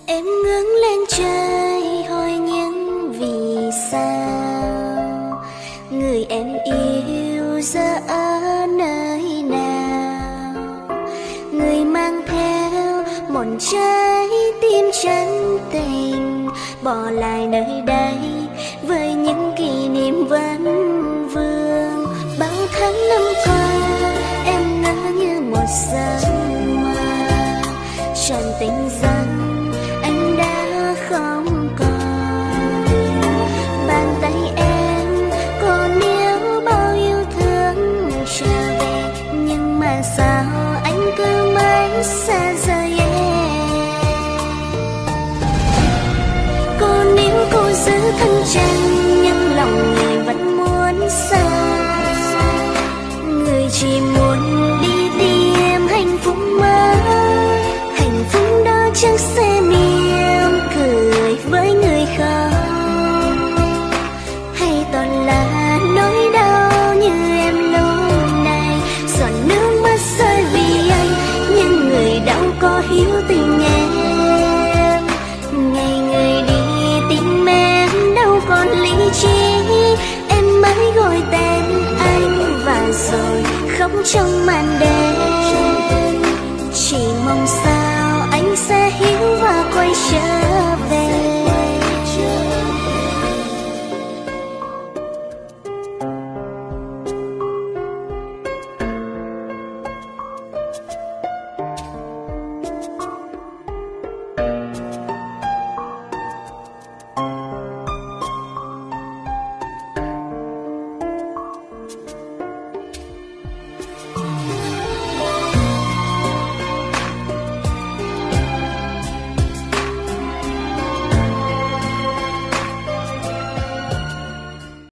Em ngước lên trời hỏi những vì sao người em yêu giờ ở nơi nào. Người mang theo một trái tim chân tình, bỏ lại nơi đây với những kỷ niệm vẫn vương. Bao tháng năm qua em ngỡ như một giấc mơ, tròn tình rằng anh đã không còn. Bàn tay em còn níu bao yêu thương trở về, nhưng mà sao anh cứ mãi xa rời em. Cô níu cô giữ thân chân, nhưng lòng người vẫn muốn xa. Người chỉ muốn đi tìm hạnh phúc mới, hạnh phúc đó chẳng sẽ mỉm cười với người không, hay toàn là nỗi đau như em lúc này. Giọt nước mắt rơi vì anh, nhưng người đâu có hiểu tình em. Ngày người đi tìm em đâu còn lý trí, em mãi gọi tên anh và rồi khóc trong màn đêm.